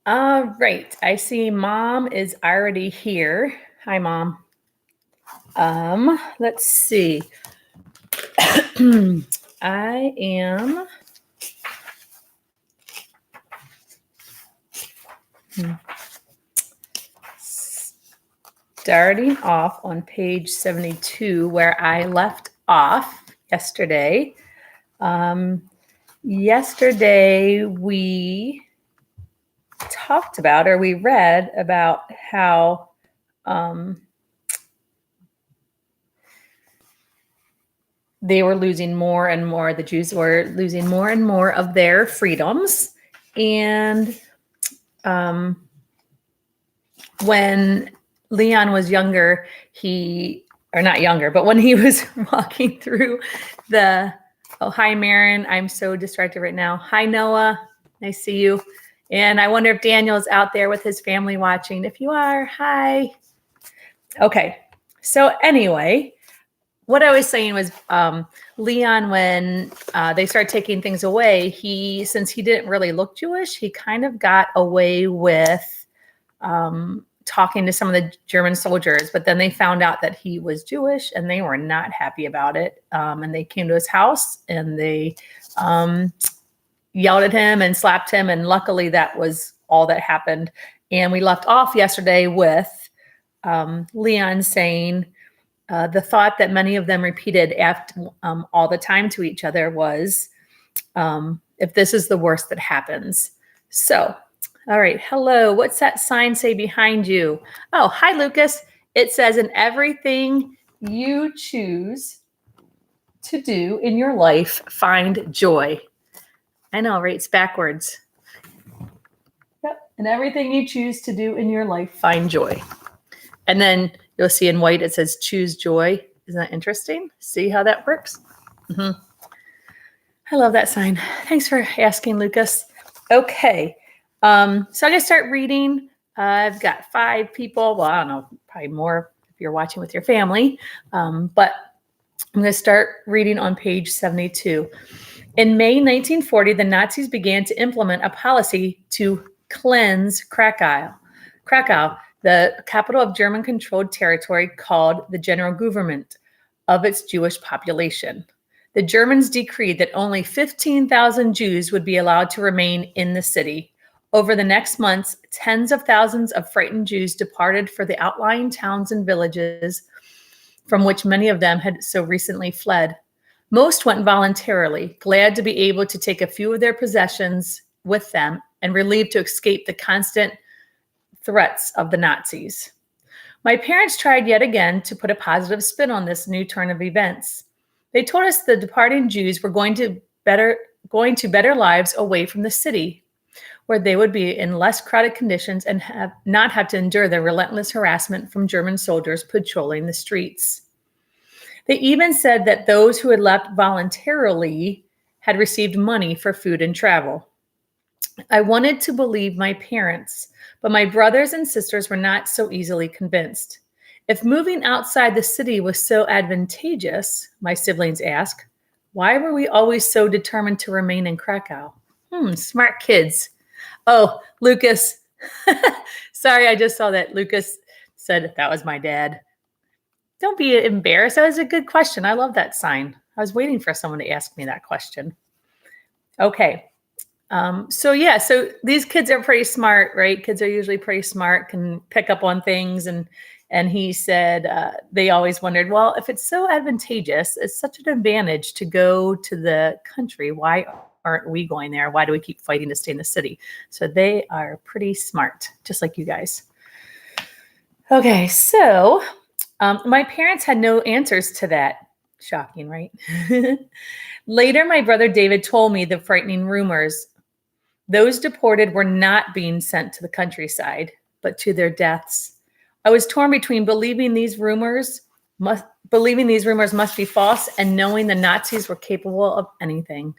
All right. I see Mom is already here. Hi, Mom. Let's see. I am starting off on page 72 where I left off yesterday. Yesterday we talked about, or we read about how they were losing more and more, the Jews were losing more and more of their freedoms. And when Leon was younger, or not younger, but when he was walking through oh, hi, Marin. I'm so distracted right now. Hi, Noah. Nice to see you. And I wonder if Daniel's out there with his family watching. If you are, hi. Okay. So anyway, what I was saying was Leon, when they started taking things away, since he didn't really look Jewish, he kind of got away with talking to some of the German soldiers. But then they found out that he was Jewish and they were not happy about it. And they came to his house and they yelled at him and slapped him. And luckily that was all that happened. And we left off yesterday with Leon saying, the thought that many of them repeated after all the time to each other was, if this is the worst that happens. So, all right. Hello. What's that sign say behind you? Oh, hi, Lucas. It says, in everything you choose to do in your life, find joy. I know, right? It's backwards. Yep. In everything you choose to do in your life, find joy. And then you'll see in white, it says choose joy. Isn't that interesting? See how that works? Mm-hmm. I love that sign. Thanks for asking, Lucas. Okay. So I'm going to start reading. I've got 5 people. Well, I don't know, probably more if you're watching with your family. But I'm going to start reading on page 72. In May 1940, the Nazis began to implement a policy to cleanse Krakow, the capital of German-controlled territory called the General Government, of its Jewish population. The Germans decreed that only 15,000 Jews would be allowed to remain in the city. Over the next months, tens of thousands of frightened Jews departed for the outlying towns and villages from which many of them had so recently fled. Most went voluntarily, glad to be able to take a few of their possessions with them and relieved to escape the constant threats of the Nazis. My parents tried yet again to put a positive spin on this new turn of events. They told us the departing Jews were going to better lives away from the city, where they would be in less crowded conditions and not have to endure the relentless harassment from German soldiers patrolling the streets. They even said that those who had left voluntarily had received money for food and travel. I wanted to believe my parents, but my brothers and sisters were not so easily convinced. If moving outside the city was so advantageous, my siblings asked, why were we always so determined to remain in Krakow? Smart kids. Oh, Lucas. Sorry, I just saw that Lucas said that was my dad. Don't be embarrassed. That was a good question. I love that sign. I was waiting for someone to ask me that question. Okay. So these kids are pretty smart, right? Kids are usually pretty smart, can pick up on things. And he said they always wondered, well, if it's so advantageous, it's such an advantage to go to the country. Why aren't we going there? Why do we keep fighting to stay in the city? So they are pretty smart, just like you guys. Okay, so my parents had no answers to that. Shocking, right? Later, my brother David told me the frightening rumors. Those deported were not being sent to the countryside, but to their deaths. I was torn between believing these rumors must be false and knowing the Nazis were capable of anything.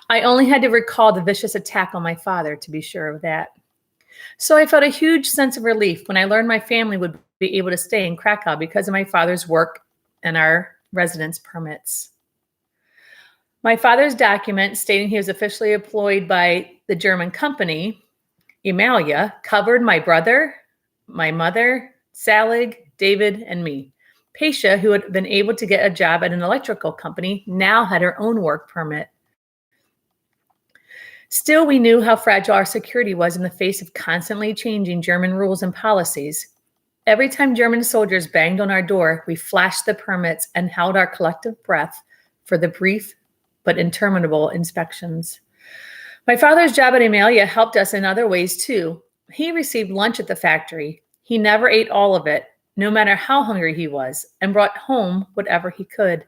I only had to recall the vicious attack on my father to be sure of that. So I felt a huge sense of relief when I learned my family would be able to stay in Krakow because of my father's work and our residence permits. My father's document stating he was officially employed by the German company Emalia covered my brother, my mother, Salig, David, and me. Paisha, who had been able to get a job at an electrical company, now had her own work permit. Still, we knew how fragile our security was in the face of constantly changing German rules and policies. Every time German soldiers banged on our door, we flashed the permits and held our collective breath for the brief but interminable inspections. My father's job at Emalia helped us in other ways too. He received lunch at the factory. He never ate all of it, no matter how hungry he was, and brought home whatever he could.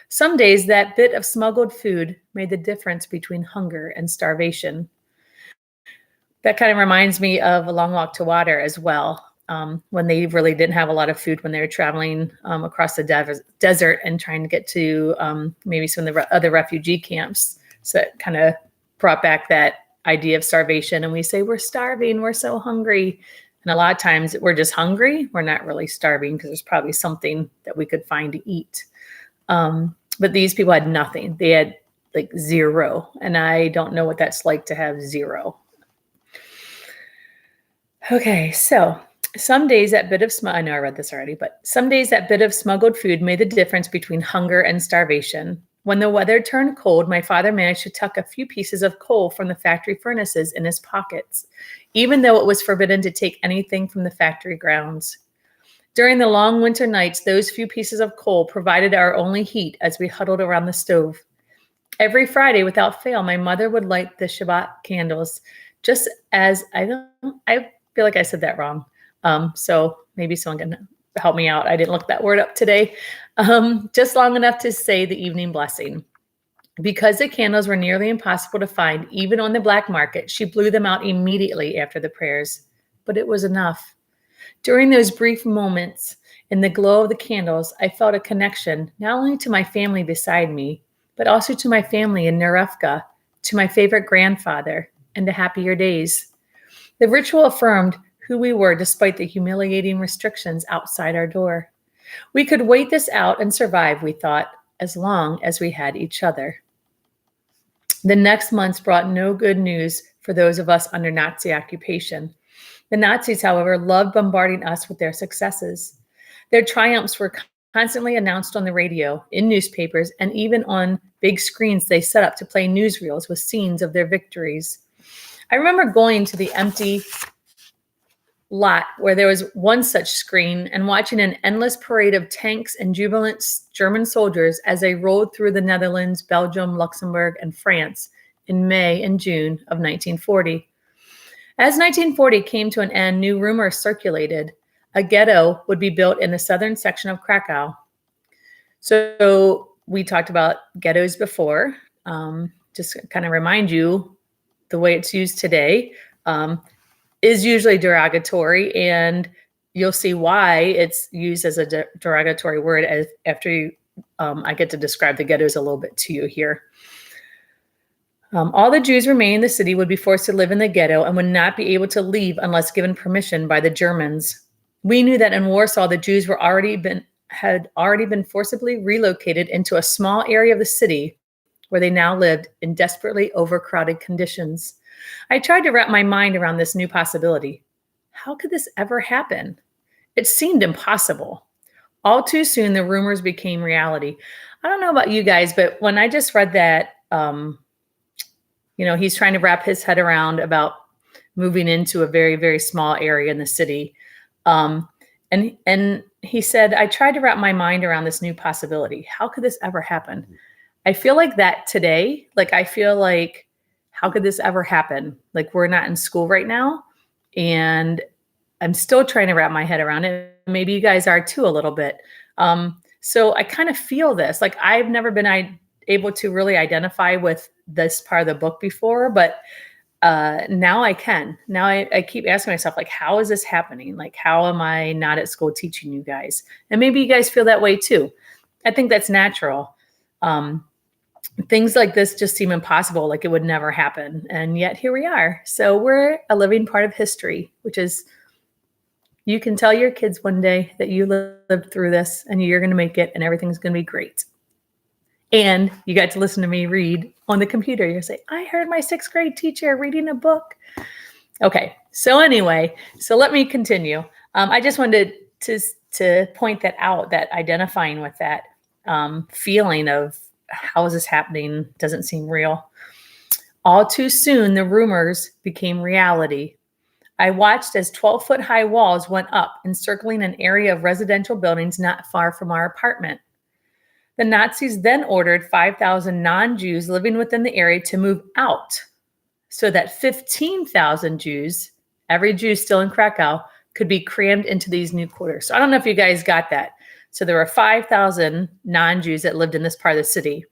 Some days that bit of smuggled food made the difference between hunger and starvation. That kind of reminds me of A Long Walk to Water as well, when they really didn't have a lot of food when they were traveling across the desert and trying to get to maybe some of the other refugee camps. So it kind of brought back that idea of starvation. And we say, we're starving, we're so hungry. And a lot of times we're just hungry. We're not really starving because there's probably something that we could find to eat. But these people had nothing. They had like zero. And I don't know what that's like to have zero. Okay, so some days that bit of I know I read this already, but some days that bit of smuggled food made the difference between hunger and starvation. When the weather turned cold, my father managed to tuck a few pieces of coal from the factory furnaces in his pockets, even though it was forbidden to take anything from the factory grounds. During the long winter nights, those few pieces of coal provided our only heat as we huddled around the stove. Every Friday, without fail, my mother would light the Chpt candles, just as I feel like I said that wrong. So maybe someone can help me out. I didn't look that word up today. Just long enough to say the evening blessing. Because the candles were nearly impossible to find, even on the black market, she blew them out immediately after the prayers. But it was enough. During those brief moments, in the glow of the candles, I felt a connection not only to my family beside me, but also to my family in Nerevka, to my favorite grandfather, and to happier days. The ritual affirmed who we were despite the humiliating restrictions outside our door. We could wait this out and survive, we thought, as long as we had each other. The next months brought no good news for those of us under Nazi occupation. The Nazis, however, loved bombarding us with their successes. Their triumphs were constantly announced on the radio, in newspapers, and even on big screens they set up to play newsreels with scenes of their victories. I remember going to the empty lot where there was one such screen and watching an endless parade of tanks and jubilant German soldiers as they rolled through the Netherlands, Belgium, Luxembourg, and France in May and June of 1940. As 1940 came to an end, new rumors circulated. A ghetto would be built in the southern section of Krakow. So we talked about ghettos before. Just kind of remind you, the way it's used today is usually derogatory, and you'll see why it's used as a derogatory word after I get to describe the ghettos a little bit to you here. All the Jews remaining in the city would be forced to live in the ghetto and would not be able to leave unless given permission by the Germans. We knew that in Warsaw, the Jews had already been forcibly relocated into a small area of the city where they now lived in desperately overcrowded conditions. I tried to wrap my mind around this new possibility. How could this ever happen? It seemed impossible. All too soon, the rumors became reality. I don't know about you guys, but when I just read that, he's trying to wrap his head around about moving into a very, very small area in the city. And he said, I tried to wrap my mind around this new possibility. How could this ever happen? I feel like that today. I feel like, how could this ever happen? We're not in school right now, and I'm still trying to wrap my head around it. Maybe you guys are too a little bit. So I kind of feel this. I've never been able to really identify with this part of the book before, but now I can. Now I keep asking myself, how is this happening? How am I not at school teaching you guys? And maybe you guys feel that way too. I think that's natural. Things like this just seem impossible, it would never happen. And yet here we are. So we're a living part of history, which is, you can tell your kids one day that you lived through this and you're going to make it and everything's going to be great. And you got to listen to me read on the computer. You'll say, I heard my 6th grade teacher reading a book. Okay. So anyway, so let me continue. I just wanted to point that out, that identifying with that feeling of how is this happening doesn't seem real. All too soon, the rumors became reality. I watched as 12-foot high walls went up, encircling an area of residential buildings not far from our apartment. The Nazis then ordered 5,000 non-Jews living within the area to move out so that 15,000 Jews, every Jew still in Krakow, could be crammed into these new quarters. So I don't know if you guys got that. So there were 5,000 non-Jews that lived in this part of the city,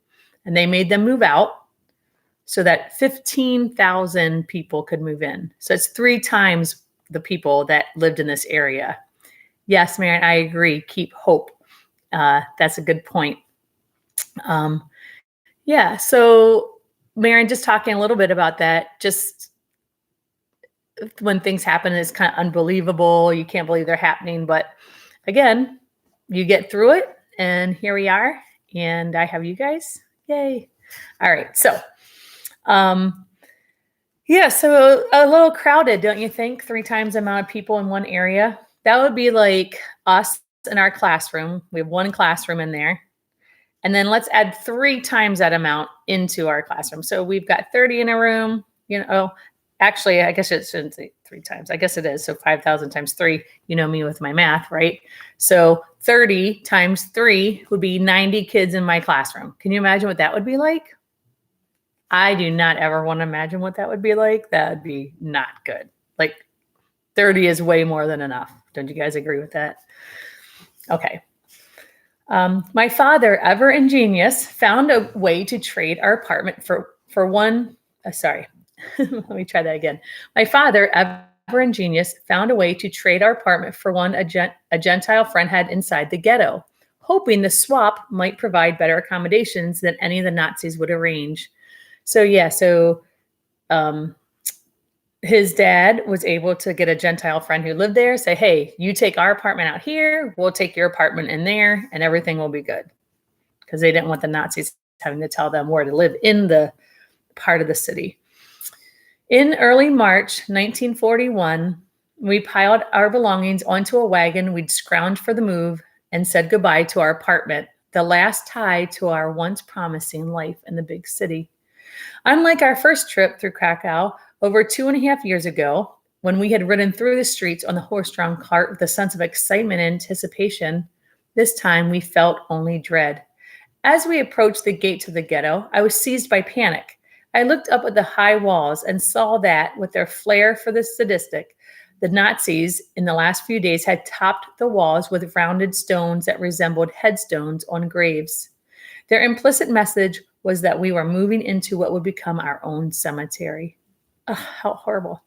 and they made them move out so that 15,000 people could move in. So it's 3 times the people that lived in this area. Yes, Marion, I agree. Keep hope. That's a good point. Yeah, so Marion, just talking a little bit about that, just when things happen, it's kind of unbelievable. You can't believe they're happening. But again, you get through it. And here we are. And I have you guys. Yay. All right. So, yeah, so a little crowded, don't you think? 3 times the amount of people in one area. That would be like us in our classroom. We have 1 classroom in there. And then let's add 3 times that amount into our classroom. So we've got 30 in a room, actually, I guess it shouldn't say 3 times. I guess it is. So 5,000 times 3, you know me with my math, right? So 30 times 3 would be 90 kids in my classroom. Can you imagine what that would be like? I do not ever want to imagine what that would be like. That would be not good. Like 30 is way more than enough. Don't you guys agree with that? Okay. My father, ever ingenious, found a way to trade our apartment for one. Let me try that again. My father, ever ingenious, found a way to trade our apartment for one a Gentile friend had inside the ghetto, hoping the swap might provide better accommodations than any of the Nazis would arrange. So yeah, his dad was able to get a Gentile friend who lived there, say, hey, you take our apartment out here, we'll take your apartment in there, and everything will be good. Because they didn't want the Nazis having to tell them where to live in the part of the city. In early March 1941, we piled our belongings onto a wagon. We'd scrounged for the move and said goodbye to our apartment, the last tie to our once promising life in the big city. Unlike our first trip through Krakow over 2.5 years ago, when we had ridden through the streets on the horse-drawn cart with a sense of excitement and anticipation, this time we felt only dread. As we approached the gates of the ghetto, I was seized by panic. I looked up at the high walls and saw that, with their flair for the sadistic, the Nazis in the last few days had topped the walls with rounded stones that resembled headstones on graves. Their implicit message was that we were moving into what would become our own cemetery. Oh, how horrible.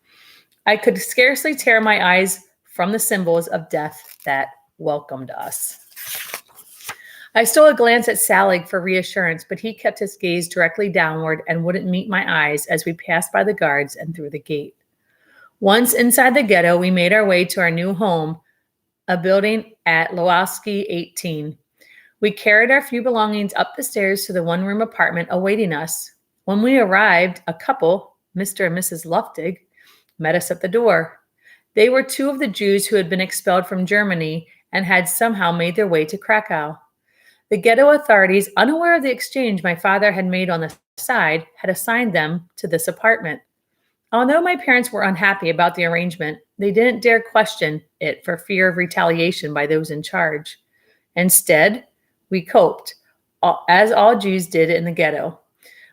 I could scarcely tear my eyes from the symbols of death that welcomed us. I stole a glance at Sally for reassurance, but he kept his gaze directly downward and wouldn't meet my eyes as we passed by the guards and through the gate. Once inside the ghetto, we made our way to our new home, a building at Lowowski 18. We carried our few belongings up the stairs to the 1-room apartment awaiting us. When we arrived, a couple, Mr. and Mrs. Luftig, met us at the door. They were 2 of the Jews who had been expelled from Germany and had somehow made their way to Krakow. The ghetto authorities, unaware of the exchange my father had made on the side, had assigned them to this apartment. Although my parents were unhappy about the arrangement, they didn't dare question it for fear of retaliation by those in charge. Instead, we coped, as all Jews did in the ghetto.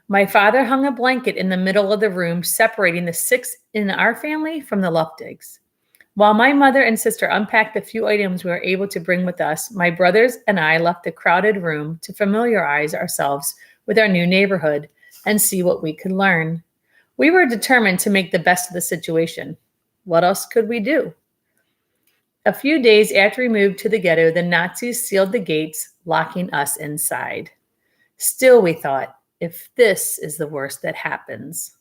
My father hung a blanket in the middle of the room, separating the 6 in our family from the Luftigs. While my mother and sister unpacked the few items we were able to bring with us, my brothers and I left the crowded room to familiarize ourselves with our new neighborhood and see what we could learn. We were determined to make the best of the situation. What else could we do? A few days after we moved to the ghetto, the Nazis sealed the gates, locking us inside. Still, we thought, if this is the worst that happens,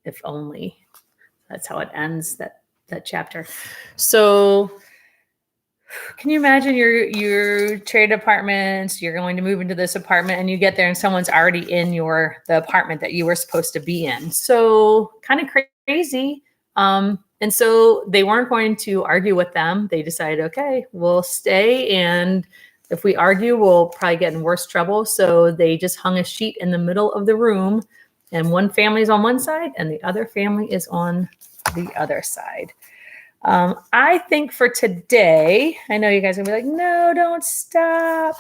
if only. That's how it ends, that chapter. So can you imagine your trade apartments, you're going to move into this apartment and you get there and someone's already in the apartment that you were supposed to be in. So kind of crazy, And so they weren't going to argue with them. They decided, okay, we'll stay. And if we argue, we'll probably get in worse trouble. So they just hung a sheet in the middle of the room, and one family is on one side and the other family is on the other side. I think for today, I know you guys are gonna be like, no, don't stop.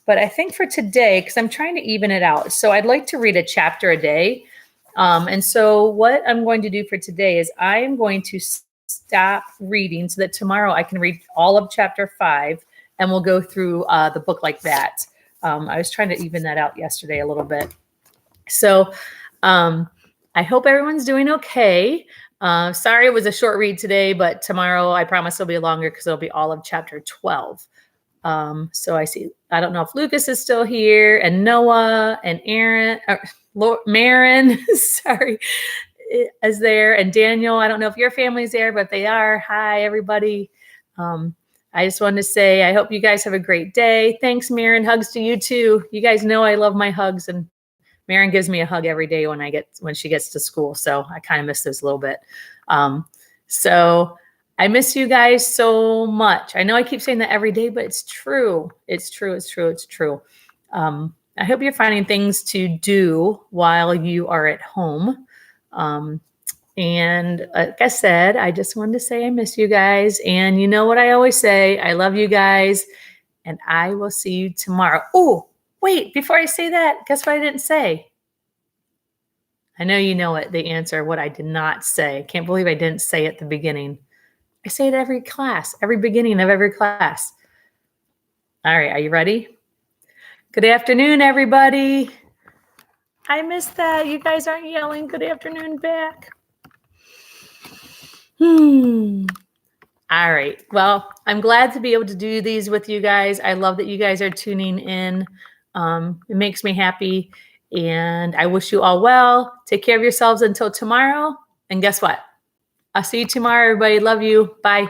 But I think for today, because I'm trying to even it out, so I'd like to read a chapter a day. And so what I'm going to do for today is I am going to stop reading so that tomorrow I can read all of chapter 5, and we'll go through the book like that. I was trying to even that out yesterday a little bit. So I hope everyone's doing okay. Sorry it was a short read today, but tomorrow I promise it'll be longer because it'll be all of chapter 12. So I don't know if Lucas is still here, and Noah and Aaron, Marin, sorry, is there, and Daniel. I don't know if your family's there, but they are. Hi, everybody. I just wanted to say, I hope you guys have a great day. Thanks, Marin. Hugs to you too. You guys know I love my hugs, and Marin gives me a hug every day when she gets to school. So I kind of miss those a little bit. So I miss you guys so much. I know I keep saying that every day, but it's true. It's true. It's true. It's true. I hope you're finding things to do while you are at home. And like I said, I just wanted to say I miss you guys. And you know what I always say, I love you guys, and I will see you tomorrow. Oh, wait, before I say that, guess what I didn't say? I know you know it, the answer, what I did not say. Can't believe I didn't say it at the beginning. I say it every class, every beginning of every class. All right, are you ready? Good afternoon, everybody. I missed that. You guys aren't yelling good afternoon back. All right. Well, I'm glad to be able to do these with you guys. I love that you guys are tuning in. It makes me happy. And I wish you all well. Take care of yourselves until tomorrow. And guess what? I'll see you tomorrow, everybody. Love you. Bye.